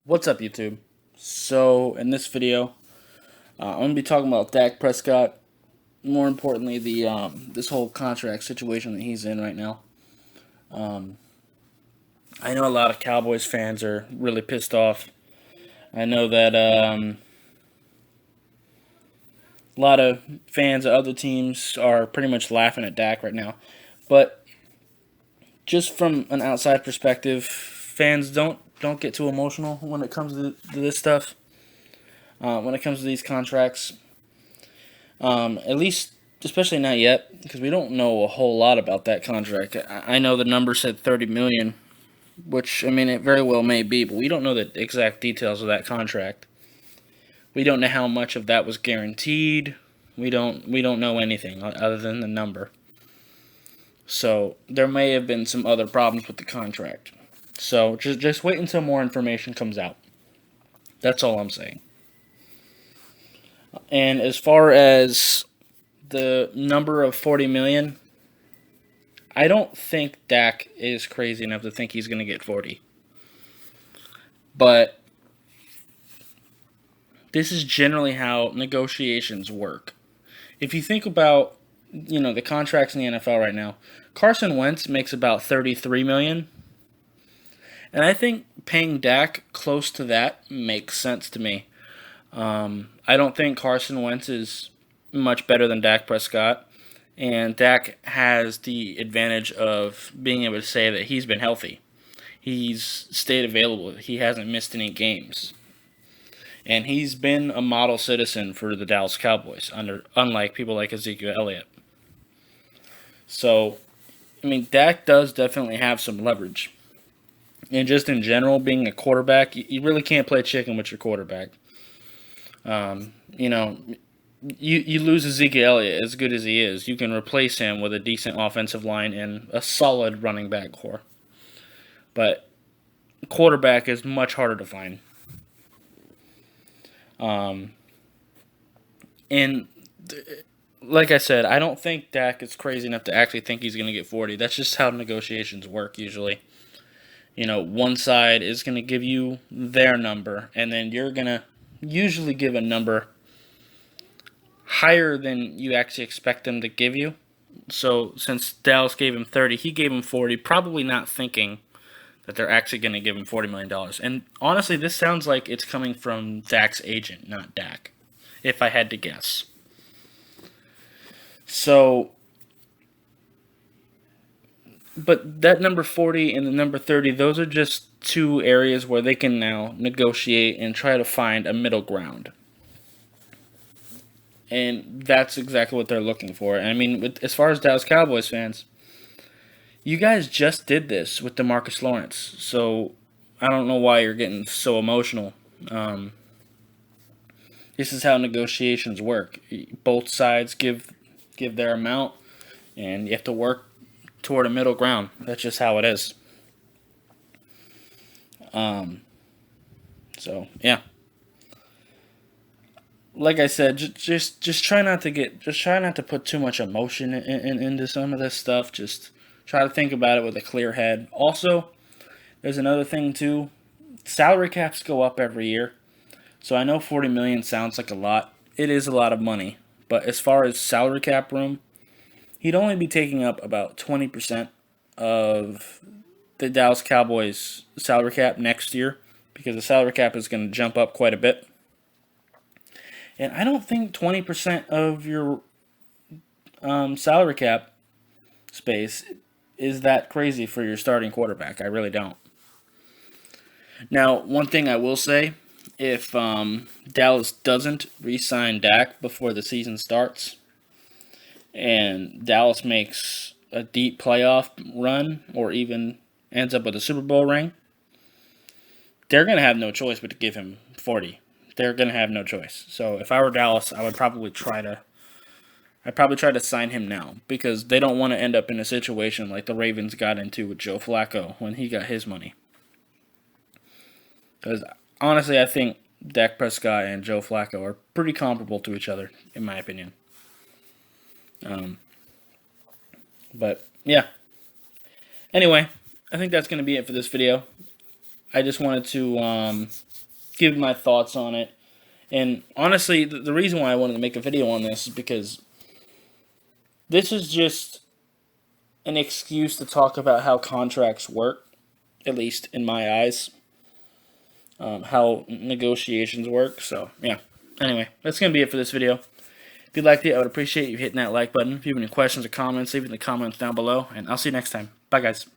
What's up, YouTube? So, in this video, I'm gonna be talking about Dak Prescott. More importantly, the this whole contract situation that he's in right now. Um, I know a lot of Cowboys fans are really pissed off. I know that a lot of fans of other teams are pretty much laughing at Dak right now. But just from an outside perspective, fans don't get too emotional when it comes to this stuff. When it comes to these contracts, at least, especially not yet, because we don't know a whole lot about that contract. I know the number said 30 million, which I mean it very well may be, but we don't know the exact details of that contract. We don't know how much of that was guaranteed. We don't know anything other than the number. So there may have been some other problems with the contract. So just wait until more information comes out. That's all I'm saying. And as far as the number of 40 million, I don't think Dak is crazy enough to think he's going to get 40. But this is generally how negotiations work. If you think about, the contracts in the NFL right now, Carson Wentz makes about 33 million, and I think paying Dak close to that makes sense to me. I don't think Carson Wentz is much better than Dak Prescott, and Dak has the advantage of being able to say that he's been healthy. He's stayed available. He hasn't missed any games. And he's been a model citizen for the Dallas Cowboys, unlike people like Ezekiel Elliott. So, I mean, Dak does definitely have some leverage. And just in general, being a quarterback, you really can't play chicken with your quarterback. Um, you know, you lose Ezekiel Elliott, as good as he is, you can replace him with a decent offensive line and a solid running back core. But quarterback is much harder to find. Um, and like I said, I don't think Dak is crazy enough to actually think he's going to get 40. That's just how negotiations work usually. One side is going to give you their number, and then you're going to usually give a number higher than you actually expect them to give you. So since Dallas gave him 30, he gave him 40, probably not thinking that they're actually going to give him $40 million. And honestly, this sounds like it's coming from Dak's agent, not Dak, if I had to guess. So, but that number 40 and the number 30, those are just two areas where they can now negotiate and try to find a middle ground. And that's exactly what they're looking for. And I mean, as far as Dallas Cowboys fans, you guys just did this with DeMarcus Lawrence. So I don't know why you're getting so emotional. Um, this is how negotiations work. Both sides give their amount, and you have to work toward a middle ground. That's just how it is. Um, so yeah, like I said, just try not to put too much emotion into some of this stuff. Just try to think about it with a clear head. Also, there's another thing too. Salary caps go up every year, so I know 40 million sounds like a lot. It is a lot of money, but as far as salary cap room, he'd only be taking up about 20% of the Dallas Cowboys salary cap next year because the salary cap is going to jump up quite a bit. And I don't think 20% of your salary cap space is that crazy for your starting quarterback. I really don't. Now, one thing I will say, if Dallas doesn't re-sign Dak before the season starts, and Dallas makes a deep playoff run, or even ends up with a Super Bowl ring, they're going to have no choice but to give him 40. They're going to have no choice. So if I were Dallas, I'd probably try to sign him now because they don't want to end up in a situation like the Ravens got into with Joe Flacco when he got his money. Because honestly, I think Dak Prescott and Joe Flacco are pretty comparable to each other, in my opinion. Um, but yeah. Anyway, I think that's going to be it for this video. I just wanted to give my thoughts on it. And honestly, the reason why I wanted to make a video on this is because this is just an excuse to talk about how contracts work, at least in my eyes, how negotiations work. So, yeah. Anyway, that's going to be it for this video. If you liked it, I would appreciate you hitting that like button. If you have any questions or comments, leave it in the comments down below, and I'll see you next time. Bye, guys.